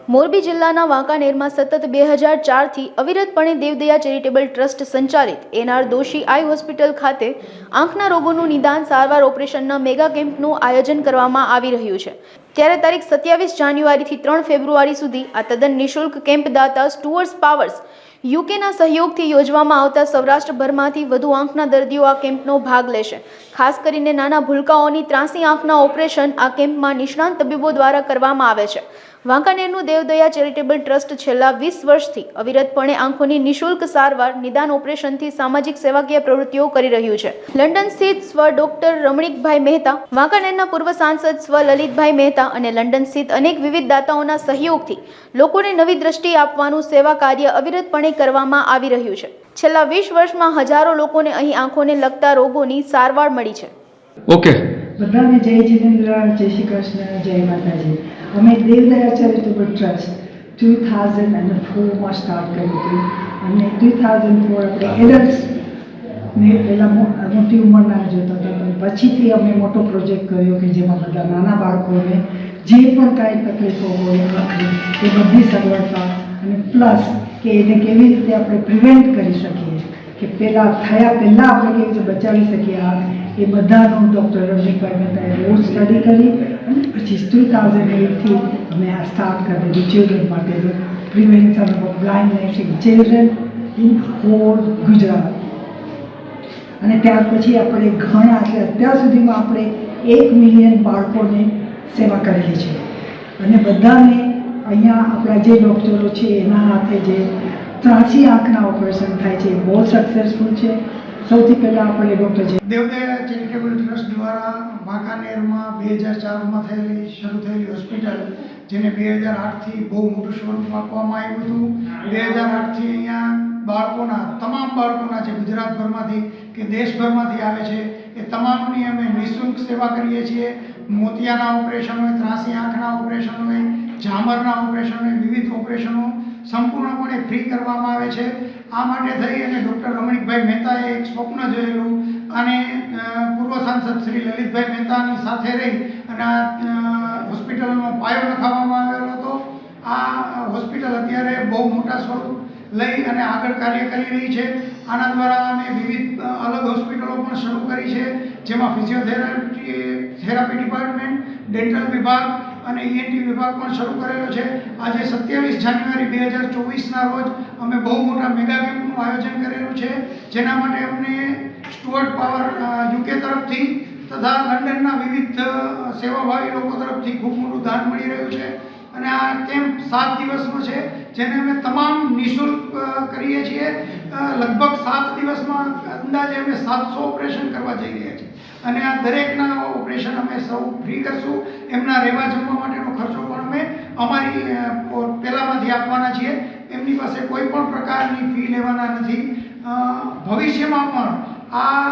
મોરબી જિલ્લાના વાંકાનેરમાં સતત 2004થી અવિરતપણે દેવદયા charitable trust સંચાલિત એનઆર દોશી આઈ હોસ્પિટલ ખાતે આંખના રોગોનું નિદાન સારવાર ઓપરેશનના મેગા કેમ્પનું આયોજન કરવામાં આવી રહ્યું છે। ત્યારે તારીખ 27 જાન્યુઆરીથી 3 ફેબ્રુઆરી સુધી આ તદ્દન નિઃશુલ્ક કેમ્પ દાતા સ્ટુઅર્ટ્સ પાવર્સ યુકેના સહયોગથી યોજવામાં આવતા સૌરાષ્ટ્રભરમાંથી વધુ આંખના દર્દીઓ આ કેમ્પનો ભાગ લેશે। ખાસ કરીને નાના ભૂલકાઓની ત્રાંસી આંખના ઓપરેશન આ કેમ્પમાં નિષ્ણાંત તબીબો દ્વારા કરવામાં આવે છે। વાંકાનેરનું દેવદયા ચેરિટેબલ ટ્રસ્ટ છેલ્લા 20 વર્ષથી અવિરતપણે આંખોની નિઃશુલ્ક સારવાર નિદાન ઓપરેશનથી સામાજિક સેવાકીય પ્રવૃત્તિઓ કરી રહ્યું છે। લંડન સ્થિત સ્વ ડોક્ટર રમણીકભાઈ મહેતા, વાંકાનેરના પૂર્વ સાંસદ સ્વ લલિતભાઈ મહેતા અને લંડન સ્થિત અનેક વિવિધ દાતાઓના સહયોગથી લોકોને નવી દ્રષ્ટિ આપવાનું સેવા કાર્ય અવિરતપણે કરવામાં આવી રહ્યું છે। છેલ્લા 20 વર્ષમાં હજારો લોકોને અહીં આંખોને લગતા રોગોની સારવાર મળી છે। ઓકે, બધાને જય જિનેન્દ્ર, જય શ્રી કૃષ્ણ, જય માતાજી। અમે દેવદયા ચેરિટેબલ ટ્રસ્ટ 2004માં સ્ટાર્ટ કર્યું હતું અને 2004 આપણે એડલ્ટ્સને પહેલાં મોટી ઉંમરના જોતા હતા, પણ પછીથી અમે મોટો પ્રોજેક્ટ કર્યો કે જેમાં બધા નાના બાળકોને જે પણ કાંઈ તકલીફો હોય આંખની એ બધી સગવડતા અને પ્લસ કે એને કેવી રીતે આપણે પ્રિવેન્ટ કરી શકીએ, કે થયા પહેલાં આપણે કેવી રીતે બચાવી શકીએ આંખ, એ બધાનું ડૉક્ટર રમણીકભાઈ મહેતાએ બહુ સ્ટડી કરી અને પછી 2008થી અમે આ સ્ટાર્ટ કરી દીધું ચિલ્ડ્રન માટેનું prevention of blindness in children in whole Gujarat. અને ત્યાર પછી આપણે ઘણા એટલે અત્યાર સુધીમાં આપણે 1 મિલિયન બાળકોને સેવા કરેલી છે અને બધાને અહીંયા આપણા જે ડૉક્ટરો છે એના હાથે જે ત્રાંસી આંખના ઓપરેશન થાય છે એ બહુ સક્સેસફુલ છે। સૌથી પહેલાં આપણે ડૉક્ટર દેવદયા ચેરિટેબલ ટ્રસ્ટ દ્વારા વાંકાનેરમાં 2004માં શરૂ થયેલી હોસ્પિટલ, જેને 2008થી બહુ મોટું સ્વરૂપ આપવામાં આવ્યું હતું। 2008થી અહીંયા તમામ બાળકોના જે ગુજરાતભરમાંથી કે દેશભરમાંથી આવે છે એ તમામની અમે નિઃશુલ્ક સેવા કરીએ છીએ। મોતિયાના ઓપરેશન હોય, ત્રાંસી આંખના ઓપરેશન હોય, ઝામરના ઓપરેશન હોય, વિવિધ ઓપરેશનો સંપૂર્ણપણે ફ્રી કરવામાં આવે છે। આ માટે થઈ અને ડૉક્ટર રમણીકભાઈ મહેતાએ એક સ્વપ્ન જોયેલું અને પૂર્વ સાંસદ શ્રી લલિતભાઈ મહેતાની સાથે રહી અને આ હોસ્પિટલનો પાયો નખાવવામાં આવેલો હતો। આ હોસ્પિટલ અત્યારે બહુ મોટા સ્વરૂપ લઈ અને આગળ કાર્ય કરી રહી છે। આના દ્વારા અમે વિવિધ અલગ હોસ્પિટલો પણ શરૂ કરી છે, જેમાં ફિઝિયોથેરાપી ડિપાર્ટમેન્ટ, ડેન્ટલ વિભાગ અને ઈએનટી વિભાગ પણ શરૂ કરેલો છે। આજે 27 જાન્યુઆરી 2024ના રોજ અમે બહુ મોટા મેગા કેમ્પનું આયોજન કરેલું છે, જેના માટે અમને સ્ટુઅર્ટ પાવર યુકે તરફથી તથા લંડનના વિવિધ સેવાભાવી લોકો તરફથી ખૂબ મોટું દાન મળી રહ્યું છે। અને આ કેમ્પ 7 દિવસનો છે, જેને અમે તમામ નિઃશુલ્ક કરીએ છીએ। લગભગ 7 દિવસમાં અંદાજે અમે 700 ઓપરેશન કરવા જઈ રહ્યા છીએ અને આ દરેકના ઓપરેશન અમે સૌ ફ્રી કરશું। એમના રહેવા જમવા માટેનો ખર્ચો પણ અમે અમારી પહેલાંમાંથી આપવાના છીએ। એમની પાસે કોઈ પણ પ્રકારની ફી લેવાના નથી। ભવિષ્યમાં પણ આ